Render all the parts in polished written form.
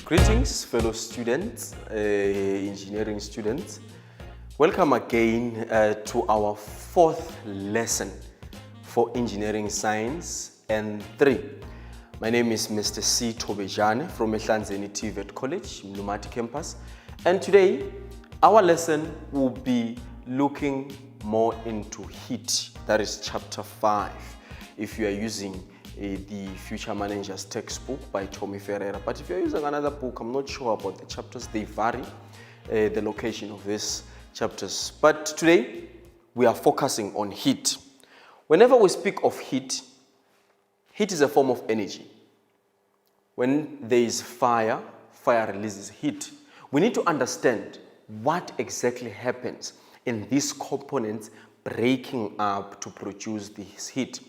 Greetings, fellow students, engineering students. Welcome again to our fourth lesson for Engineering Science N3. My name is Mr. C. Tobejane from Mehlanzeni TVET College, Mlumati campus. And today, our lesson will be looking more into heat. That is chapter 5. If you are using the Future Manager's textbook by Tommy Ferreira. But if you're using another book, I'm not sure about the chapters. They vary, the location of these chapters. But today, we are focusing on heat. Whenever we speak of heat, heat is a form of energy. When there is fire, fire releases heat. We need to understand what exactly happens in these components breaking up to produce this heat.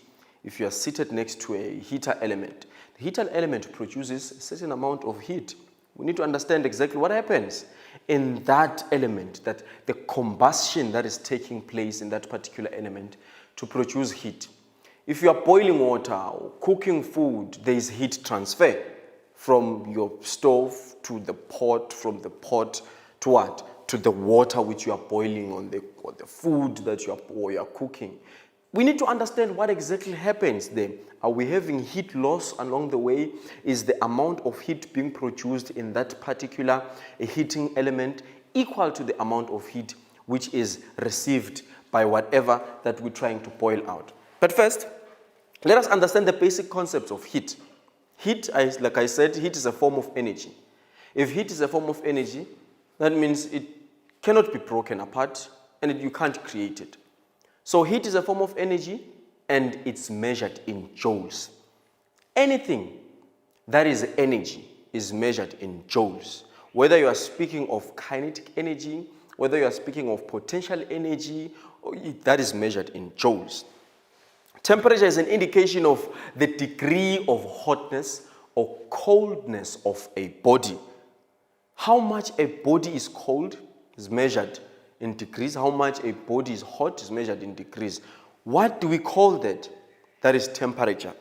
If you are seated next to a heater element, the heater element produces a certain amount of heat. We need to understand exactly what happens in that element, that the combustion that is taking place in that particular element to produce heat. If you are boiling water or cooking food, there is heat transfer from your stove to the pot, from the pot to what? To the water which you are boiling on or the food that you are cooking. We need to understand what exactly happens there. Are we having heat loss along the way? Is the amount of heat being produced in that particular heating element equal to the amount of heat which is received by whatever that we're trying to boil out? But first, let us understand the basic concepts of heat. Heat, like I said, heat is a form of energy. If heat is a form of energy, that means it cannot be broken apart and you can't create it. So heat is a form of energy and it's measured in joules. Anything that is energy is measured in joules. Whether you are speaking of kinetic energy, whether you are speaking of potential energy, that is measured in joules. Temperature is an indication of the degree of hotness or coldness of a body. How much a body is cold is measured in degrees. How much a body is hot is measured in degrees. What do we call that? That is temperature.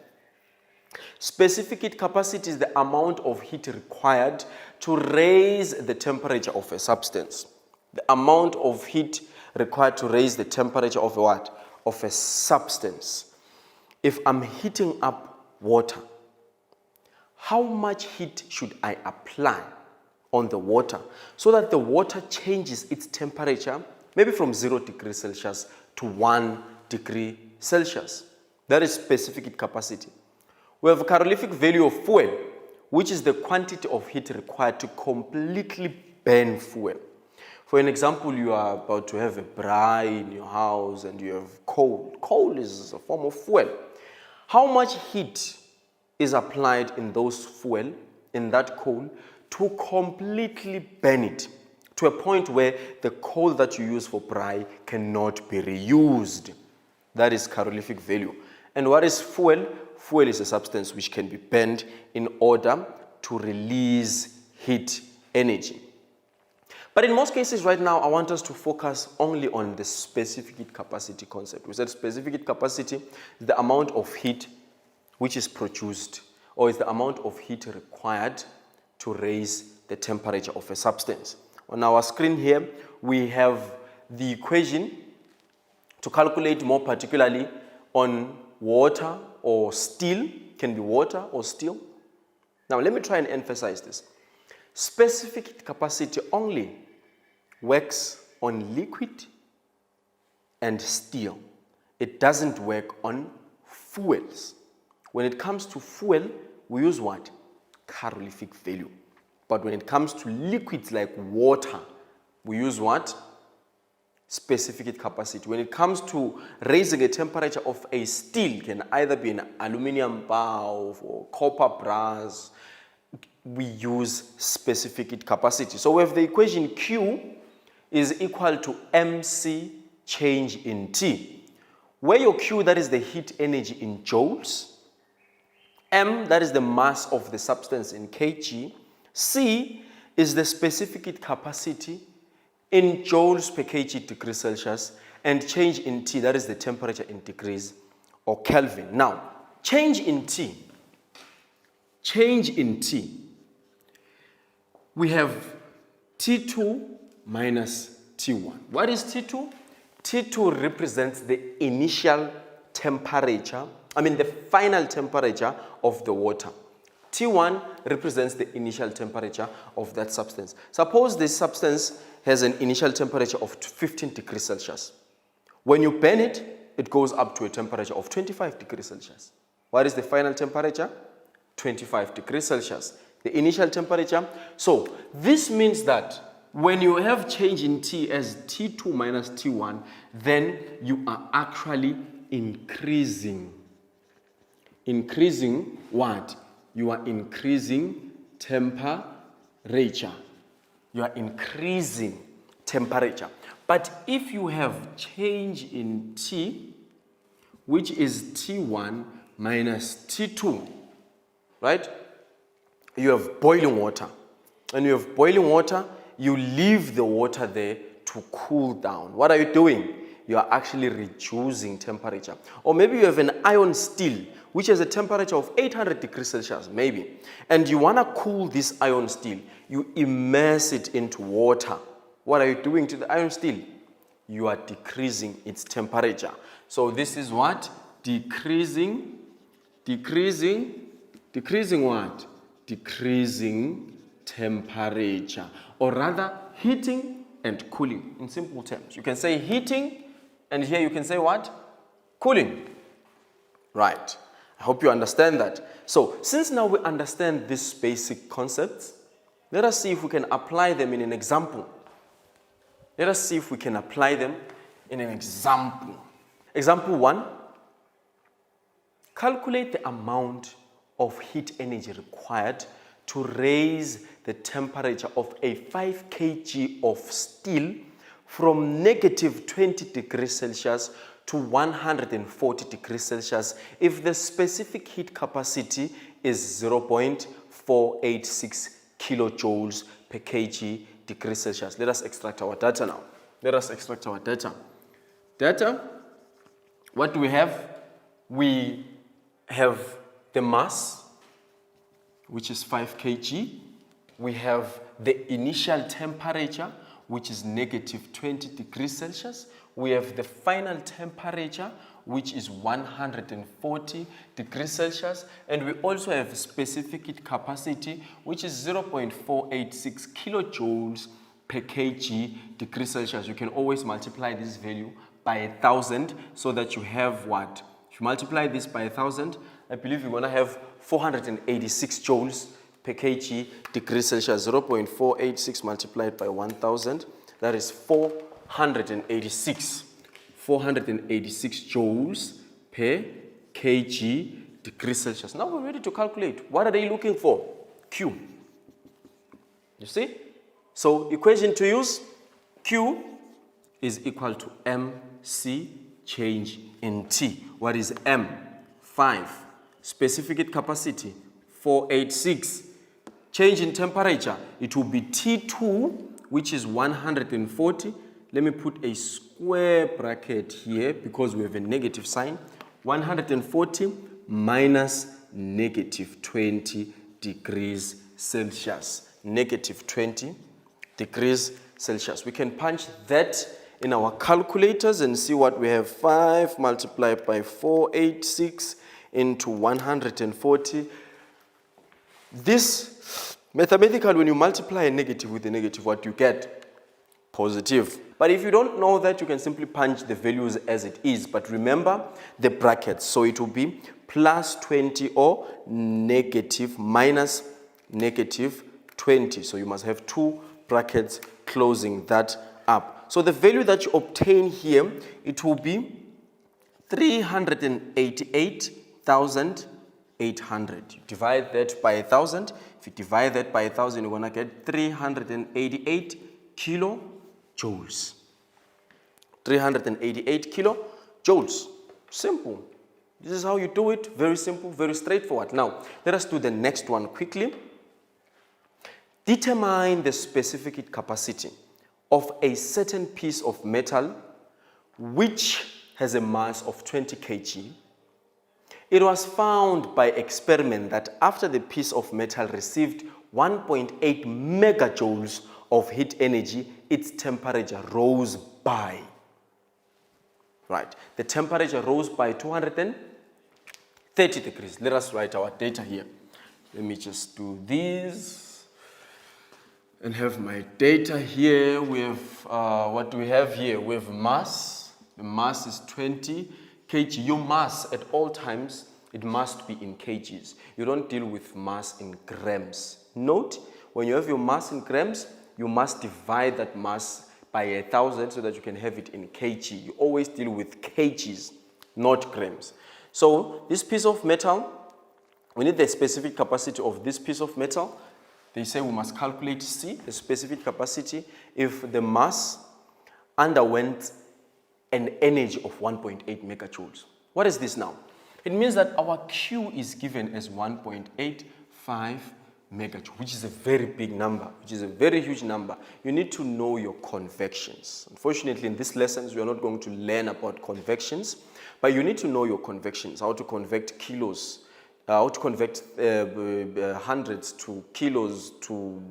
Specific heat capacity is the amount of heat required to raise the temperature of a substance. The amount of heat required to raise the temperature of what? Of a substance. If I'm heating up water, how much heat should I apply on the water so that the water changes its temperature maybe from 0 degrees Celsius to 1 degree Celsius? That is specific heat capacity. We have a calorific value of fuel, which is the quantity of heat required to completely burn fuel. For an example, you are about to have a braai in your house and you have coal. Coal is a form of fuel. How much heat is applied in those fuel, in that coal, to completely burn it to a point where the coal that you use for braai cannot be reused? That is calorific value. And what is fuel? Fuel is a substance which can be burned in order to release heat energy. But in most cases right now, I want us to focus only on the specific heat capacity concept. We said specific heat capacity is the amount of heat which is produced, or is the amount of heat required to raise the temperature of a substance. On our screen here, we have the equation to calculate more particularly on water or steel. Can be water or steel. Now let me try and emphasize this. Specific heat capacity only works on liquid and steel. It doesn't work on fuels. When it comes to fuel, we use what? Calorific value. But when it comes to liquids like water, we use what? Specific heat capacity. When it comes to raising a temperature of a steel, can either be an aluminum bar or copper brass, we use specific heat capacity. So we have the equation Q is equal to MC change in T, where your Q, that is the heat energy in joules, M, that is the mass of the substance in kg, C is the specific heat capacity in joules per kg degrees Celsius, and change in T, that is the temperature in degrees or Kelvin. Now, change in T we have T2 minus T1. What is T2? T2 represents the initial temperature, the final temperature of the water. T1 represents the initial temperature of that substance. Suppose this substance has an initial temperature of 15 degrees Celsius. When you burn it, it goes up to a temperature of 25 degrees Celsius. What is the final temperature? 25 degrees Celsius. The initial temperature. So this means that when you have change in T as T2 minus T1, then you are actually increasing. Increasing what? You are increasing temperature. You are increasing temperature. But if you have change in T, which is T1 minus T2, right? You have boiling water. And you have boiling water, you leave the water there to cool down. What are you doing? You are actually reducing temperature. Or maybe you have an iron steel, which has a temperature of 800 degrees Celsius, maybe. And you want to cool this iron steel. You immerse it into water. What are you doing to the iron steel? You are decreasing its temperature. So this is what? Decreasing what? Decreasing temperature. Or rather, heating and cooling in simple terms. You can say heating, and here you can say what? Cooling. Right. I hope you understand that. So, since now we understand these basic concepts, let us see if we can apply them in an example. Let us see if we can apply them in an example. Example 1. Calculate the amount of heat energy required to raise the temperature of a 5 kg of steel from negative 20 degrees Celsius to 140 degrees Celsius if the specific heat capacity is 0.486 kilojoules per kg degrees Celsius. Let us extract our data now. Let us extract our data. Data, what do we have? We have the mass, which is 5 kg. We have the initial temperature, which is negative 20 degrees Celsius. We have the final temperature, which is 140 degrees Celsius. And we also have specific heat capacity, which is 0.486 kilojoules per kg degrees Celsius. You can always multiply this value by 1,000 so that you have what? If you multiply this by 1,000, I believe you're going to have 486 joules per kg degrees Celsius. 0.486 multiplied by 1,000, that is 486 joules per kg degrees Celsius. Now we're ready to calculate. What are they looking for? Q. You see? So equation to use, Q is equal to MC change in T. What is M? 5. Specific heat capacity, 486. Change in temperature, it will be T2, which is 140. Let me put a square bracket here because we have a negative sign. 140 minus negative 20 degrees Celsius. Negative 20 degrees Celsius. We can punch that in our calculators and see what we have. 5 multiplied by 486 into 140. This, mathematically, when you multiply a negative with a negative, what you get? Positive. But if you don't know that, you can simply punch the values as it is. But remember the brackets. So it will be plus 20 or negative minus negative 20. So you must have two brackets closing that up. So the value that you obtain here, it will be 388,800. You divide that by 1,000. If you divide that by 1,000, you're going to get 388 kilojoules. 388 kilojoules. Simple. This is how you do it. Very simple, very straightforward. Now, let us do the next one quickly. Determine the specific heat capacity of a certain piece of metal which has a mass of 20 kg. It was found by experiment that after the piece of metal received 1.8 megajoules of heat energy, its temperature rose by. Right, the temperature rose by 230 degrees. Let us write our data here. Let me just do this and have my data here. We have, what do we have here? We have mass. The mass is 20 kg. Your mass at all times, it must be in kgs. You don't deal with mass in grams. Note, when you have your mass in grams, you must divide that mass by 1,000 so that you can have it in kg. You always deal with kgs, not grams. So this piece of metal, we need the specific capacity of this piece of metal. They say we must calculate C, the specific capacity, if the mass underwent an energy of 1.8 megajoules. What is this now? It means that our Q is given as 1.85 megajoule, which is a very big number, which is a very huge number. You need to know your convections. Unfortunately, in these lessons, we are not going to learn about convections, but you need to know your convections, how to convect kilos, how to convert hundreds to kilos, to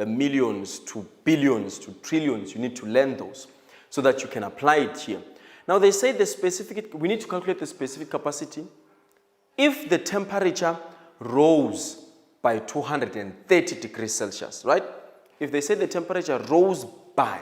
millions, to billions, to trillions. You need to learn those so that you can apply it here. Now they say the specific, we need to calculate the specific capacity. If the temperature rose by 230 degrees Celsius, right? If they say the temperature rose by,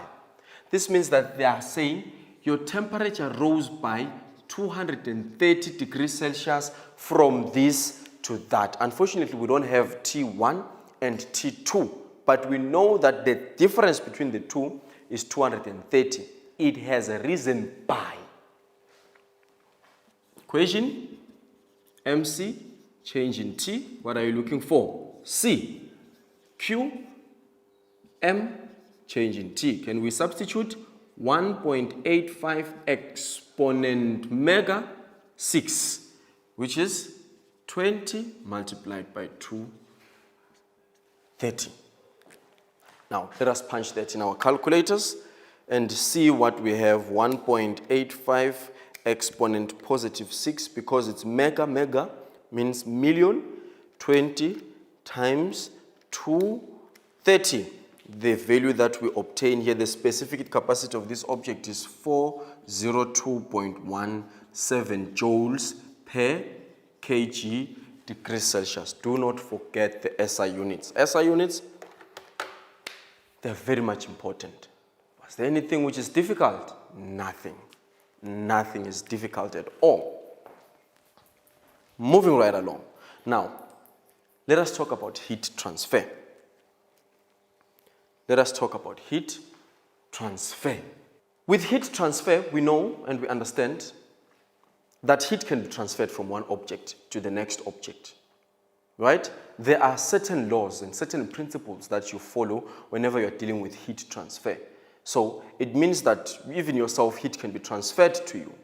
this means that they are saying your temperature rose by 230 degrees Celsius from this to that. Unfortunately, we don't have T1 and T2, but we know that the difference between the two is 230. It has risen by. Equation, MC, change in T. What are you looking for? C. Q, M, change in T. Can we substitute? 1.85 exponent mega 6, which is 20 multiplied by 230. Now, let us punch that in our calculators and see what we have. 1.85 exponent positive 6, because it's mega means million. 20 times 230. The value that we obtain here, the specific capacity of this object is 402.17 joules per kg degrees Celsius. Do not forget the SI units. SI units, they're very much important. Was there anything which is difficult? Nothing. Nothing is difficult at all. Moving right along. Now, let us talk about heat transfer. Let us talk about heat transfer. With heat transfer, we know and we understand that heat can be transferred from one object to the next object, right? There are certain laws and certain principles that you follow whenever you're dealing with heat transfer. So it means that even yourself, heat can be transferred to you.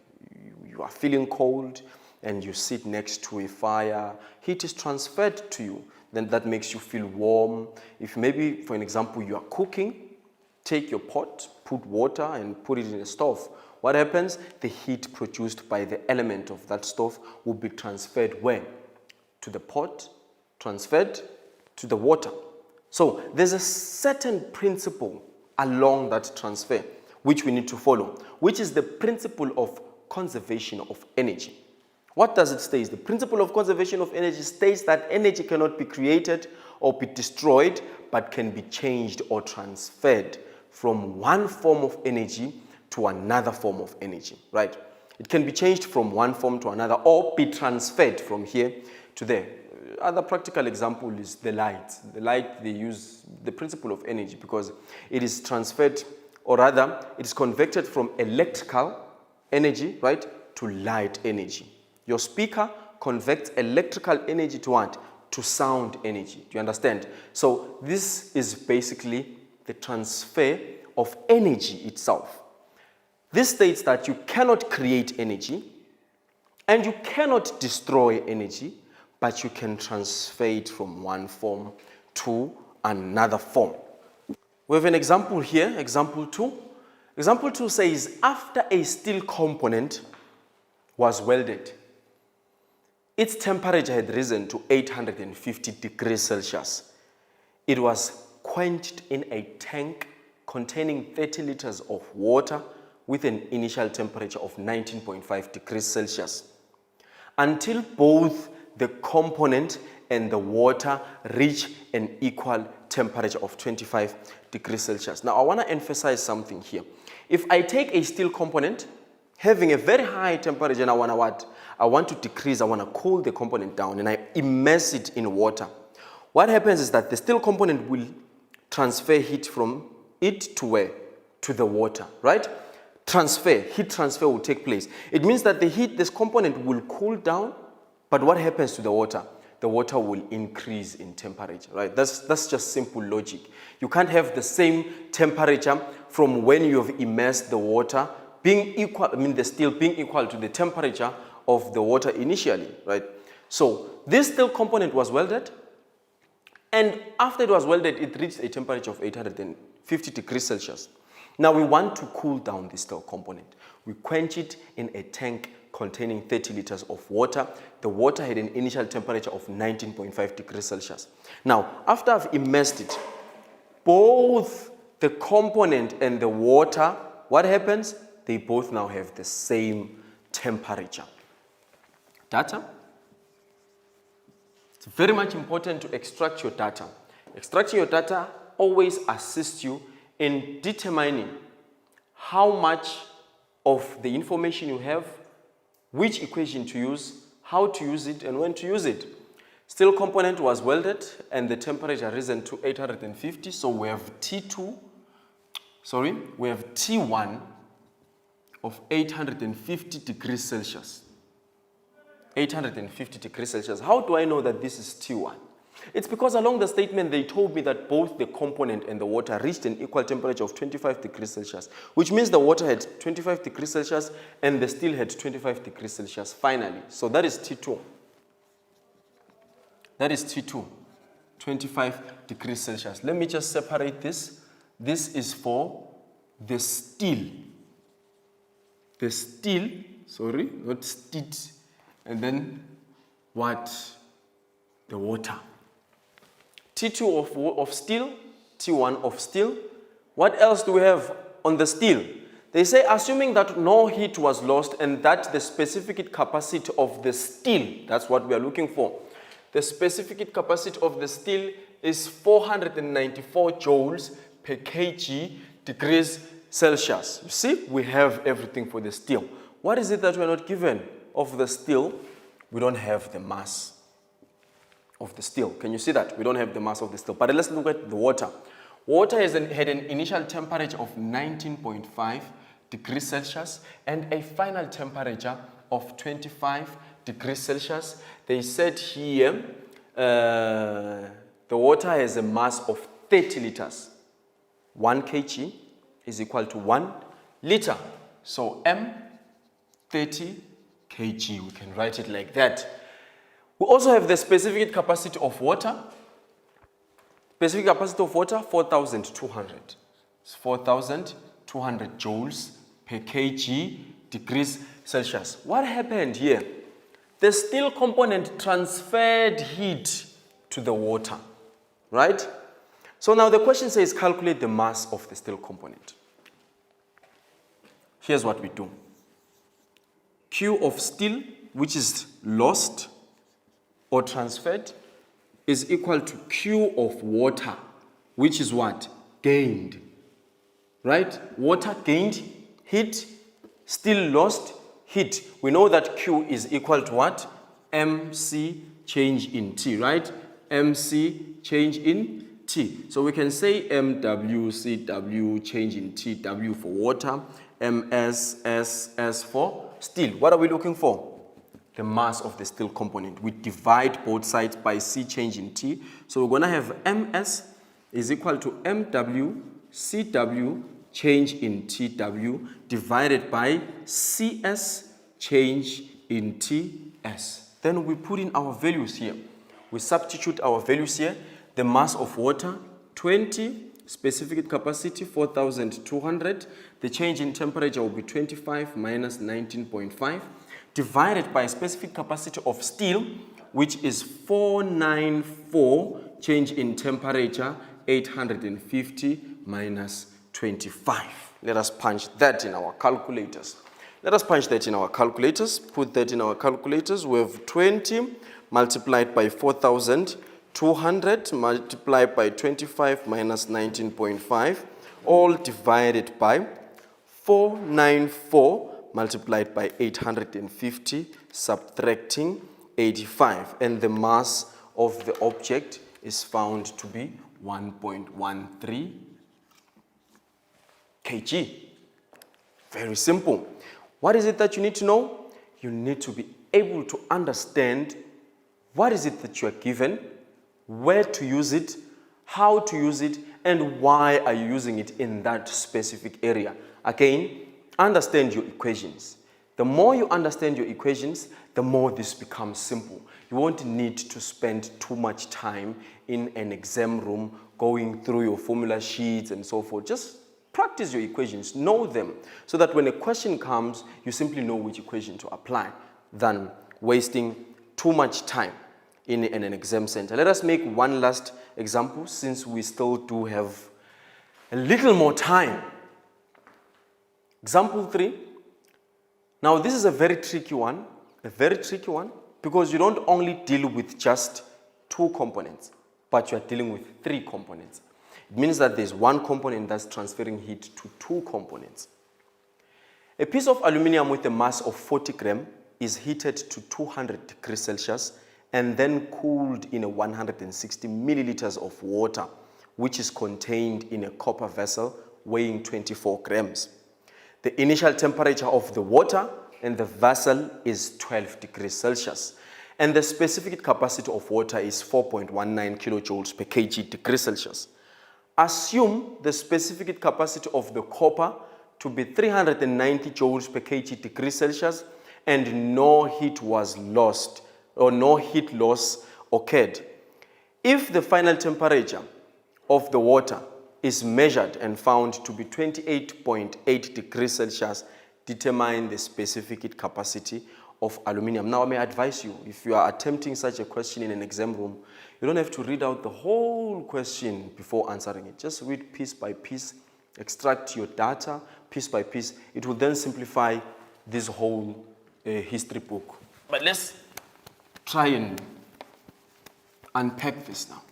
You are feeling cold and you sit next to a fire, heat is transferred to you. Then that makes you feel warm. If maybe, for an example, you are cooking, take your pot, put water and put it in a stove. What happens? The heat produced by the element of that stove will be transferred where? To the pot, transferred to the water. So there's a certain principle along that transfer which we need to follow, which is the principle of conservation of energy. What does it state? The principle of conservation of energy states that energy cannot be created or be destroyed, but can be changed or transferred from one form of energy to another form of energy, right? It can be changed from one form to another or be transferred from here to there. Other practical example is the light. The light, they use the principle of energy because it is transferred, or rather, it is converted from electrical energy, right, to light energy. Your speaker converts electrical energy to what? To sound energy. Do you understand? So this is basically the transfer of energy itself. This states that you cannot create energy and you cannot destroy energy, but you can transfer it from one form to another form. We have an example here, example 2. Example 2 says, after a steel component was welded, its temperature had risen to 850 degrees Celsius. it was quenched in a tank containing 30 liters of water with an initial temperature of 19.5 degrees Celsius until both the component and the water reach an equal temperature of 25 degrees Celsius. Now, I want to emphasize something here. If I take a steel component having a very high temperature and I want to what? I want to decrease, I want to cool the component down and I immerse it in water. What happens is that the steel component will transfer heat from it to where? To the water, right? Heat transfer will take place. It means that this component will cool down, but what happens to the water? The water will increase in temperature, right? That's just simple logic. You can't have the same temperature from when you have immersed the water being equal, the steel being equal to the temperature of the water initially, right? So this steel component was welded, and after it was welded, it reached a temperature of 850 degrees Celsius. Now we want to cool down this steel component. We quench it in a tank containing 30 liters of water. The water had an initial temperature of 19.5 degrees Celsius. Now, after I've immersed it, both the component and the water, what happens? They both now have the same temperature. Data. It's very much important to extract your data. Extracting your data always assists you in determining how much of the information you have, which equation to use, how to use it, and when to use it. Steel component was welded and the temperature risen to 850, so we have we have T1 of 850 degrees Celsius. 850 degrees Celsius. How do I know that this is T1? It's because along the statement they told me that both the component and the water reached an equal temperature of 25 degrees Celsius, which means the water had 25 degrees Celsius and the steel had 25 degrees Celsius finally. So that is T2. That is T2, 25 degrees Celsius. Let me just separate this. This is for the steel. The steel, sorry, not steet. And then what? The water. T2 of steel, T1 of steel. What else do we have on the steel? They say assuming that no heat was lost and that the specific heat capacity of the steel, that's what we are looking for. The specific heat capacity of the steel is 494 joules per kg degrees Celsius. You see, we have everything for the steel. What is it that we are not given of the steel? We don't have the mass of the steel. Can you see that? We don't have the mass of the steel. But let's look at the water. Water had an initial temperature of 19.5 degrees Celsius and a final temperature of 25 degrees Celsius. They said here the water has a mass of 30 liters. 1 kg is equal to 1 liter. So M 30 kg. We can write it like that. We also have the specific capacity of water. Specific capacity of water, 4,200. It's 4,200 joules per kg degrees Celsius. What happened here? The steel component transferred heat to the water, right? So now the question says calculate the mass of the steel component. Here's what we do. Q of steel, which is lost or transferred, is equal to Q of water, which is what? Gained. Right? Water gained heat, steel lost heat. We know that Q is equal to what? MC change in T, right? MC change in T. So we can say MW, CW change in T, W for water, MS, S for steel. What are we looking for? The mass of the steel component. We divide both sides by C change in T. So we're going to have MS is equal to MW, CW change in TW divided by CS change in TS. Then we put in our values here. We substitute our values here. The mass of water, 20, specific capacity, 4,200. The change in temperature will be 25 minus 19.5. Divided by specific capacity of steel, which is 494 change in temperature, 850 minus 25. Let us punch that in our calculators. Put that in our calculators. We have 20 multiplied by 4,200 multiplied by 25 minus 19.5, all divided by 494 multiplied by 850, subtracting 85. And the mass of the object is found to be 1.13 kg. Very simple. What is it that you need to know? You need to be able to understand what is it that you are given, where to use it, how to use it, and why are you using it in that specific area. Again, understand your equations. The more you understand your equations, the more this becomes simple. You won't need to spend too much time in an exam room going through your formula sheets and so forth. Just practice your equations, know them, so that when a question comes, you simply know which equation to apply than wasting too much time in an exam center. Let us make one last example since we still do have a little more time. Example 3. Now this is a very tricky one, because you don't only deal with just 2 components, but you are dealing with 3 components. It means that there's one component that's transferring heat to 2 components. A piece of aluminum with a mass of 40 grams is heated to 200 degrees Celsius and then cooled in a 160 milliliters of water, which is contained in a copper vessel weighing 24 grams. The initial temperature of the water and the vessel is 12 degrees Celsius, and the specific capacity of water is 4.19 kilojoules per kg degrees Celsius. Assume the specific capacity of the copper to be 390 joules per kg degrees Celsius and no heat was lost or no heat loss occurred. If the final temperature of the water is measured and found to be 28.8 degrees Celsius, determine the specific capacity of aluminum. Now, I may advise you, if you are attempting such a question in an exam room, you don't have to read out the whole question before answering it. Just read piece by piece, extract your data piece by piece. It will then simplify this whole history book. But let's try and unpack this now.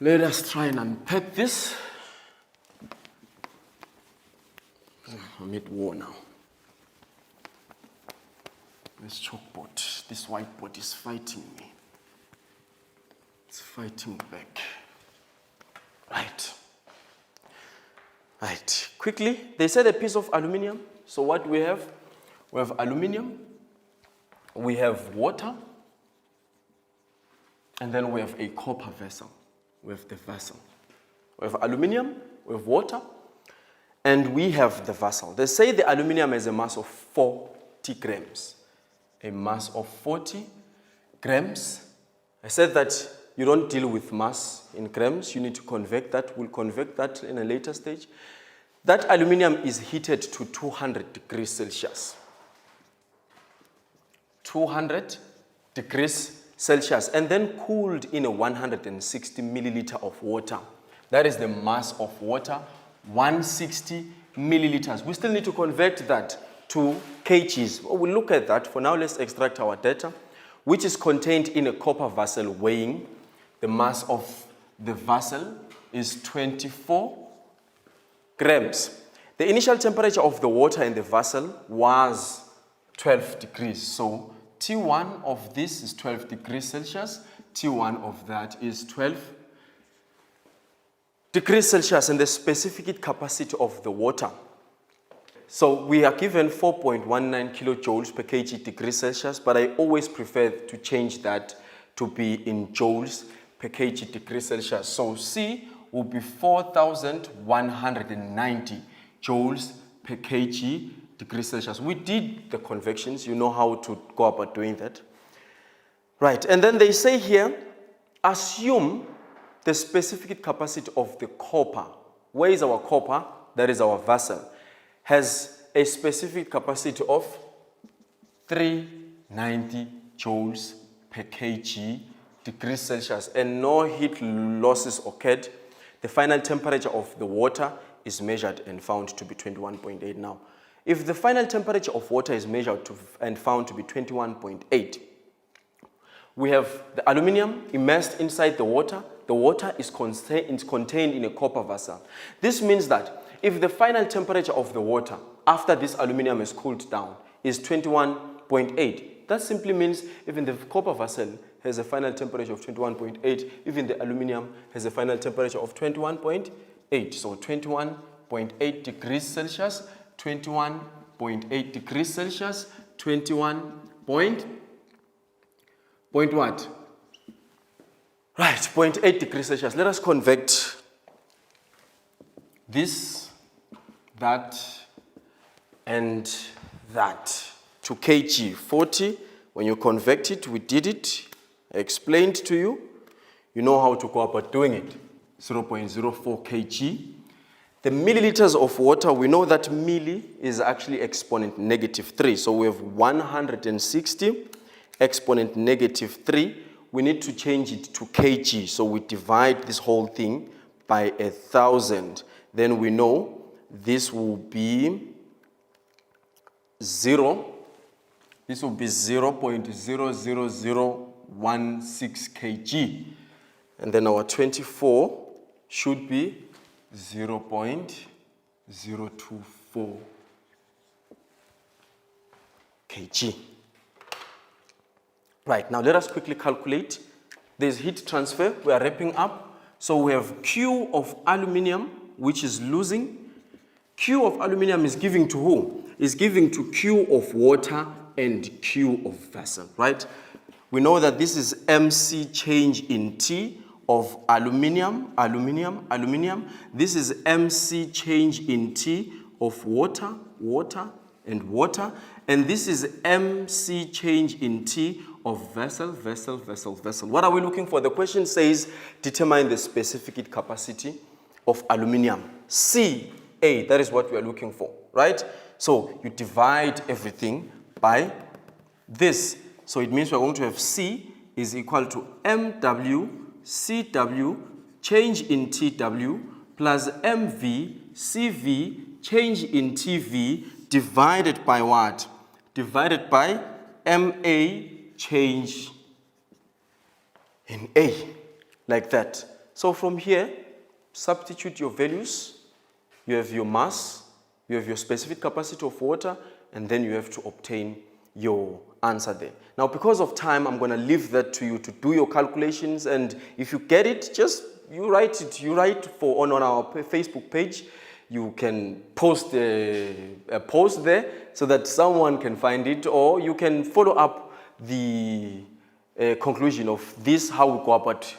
Let us try and unpack this. I'm at war now. This chalkboard, this whiteboard is fighting me. It's fighting back. Right. Quickly, they said a piece of aluminum. So what we have? We have aluminum, we have water, and then we have a copper vessel. We have the vessel. We have aluminum, we have water, and we have the vessel. They say the aluminum has a mass of 40 grams. A mass of 40 grams. I said that you don't deal with mass in grams. You need to convert that. We'll convert that in a later stage. That aluminum is heated to 200 degrees Celsius. 200 degrees Celsius, and then cooled in a 160 milliliter of water. That is the mass of water, 160 milliliters. We still need to convert that to kgs. We'll look at that. For now, let's extract our data, which is contained in a copper vessel weighing. The mass of the vessel is 24 grams. The initial temperature of the water in the vessel was 12 degrees. So T1 of this is 12 degrees Celsius. T1 of that is 12 degrees Celsius, and the specific capacity of the water. So we are given 4.19 kilojoules per kg degrees Celsius, but I always prefer to change that to be in joules per kg degrees Celsius. So C will be 4,190 joules per kg degrees Celsius. We did the convections. You know how to go about doing that. Right, and then they say here, assume the specific capacity of the copper. Where is our copper? That is our vessel. Has a specific capacity of 390 joules per kg degrees Celsius and no heat losses occurred, the final temperature of the water is measured and found to be 21.8. Now, if the final temperature of water is measured and found to be 21.8, we have the aluminium immersed inside the water. The water is contained in a copper vessel. This means that if the final temperature of the water after this aluminium is cooled down is 21.8, that simply means even the copper vessel has a final temperature of 21.8, even the aluminium has a final temperature of 21.8. So 21.8 degrees Celsius, 21.8 degrees Celsius, 21 point what? Right, 0.8 degrees Celsius. Let us convert this, that, and that to kg. 40, when you convert it, we did it, I explained to you. You know how to go about doing it. 0.04 kg. The milliliters of water, we know that milli is actually exponent -3. So we have 160 exponent -3. We need to change it to kg. So we divide this whole thing by 1,000. Then we know this will be 0.00016 kg. And then our 24 should be 0.024 kg. Right, now let us quickly calculate. There's heat transfer, we are wrapping up. So we have Q of aluminium, which is losing. Q of aluminium is giving to who? Is giving to Q of water and Q of vessel, right? We know that this is MC change in T of aluminium. This is MC change in T of water, and water. And this is MC change in T of vessel. What are we looking for? The question says, determine the specific heat capacity of aluminium. CA, that is what we are looking for, right? So you divide everything by this. So it means we're going to have C is equal to MW CW change in TW plus MV CV change in TV divided by what? Divided by MA change in A, like that. So from here, substitute your values. You have your mass, you have your specific capacity of water, and then you have to obtain your answer there. Now, because of time, I'm going to leave that to you to do your calculations, and if you get it, just you write it. You write on our Facebook page. You can post a post there so that someone can find it, or you can follow up the conclusion of this, how we go about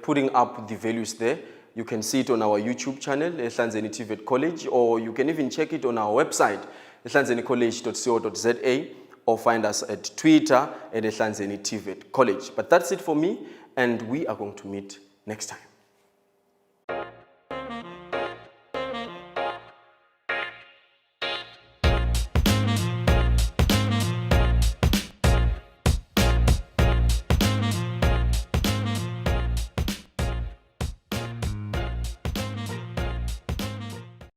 putting up the values there. You can see it on our YouTube channel, Ehlanzeni TVET College, or you can even check it on our website, ehlanzenicollege.co.za, or find us at Twitter at Ehlanzeni TVET College. But that's it for me, and we are going to meet next time.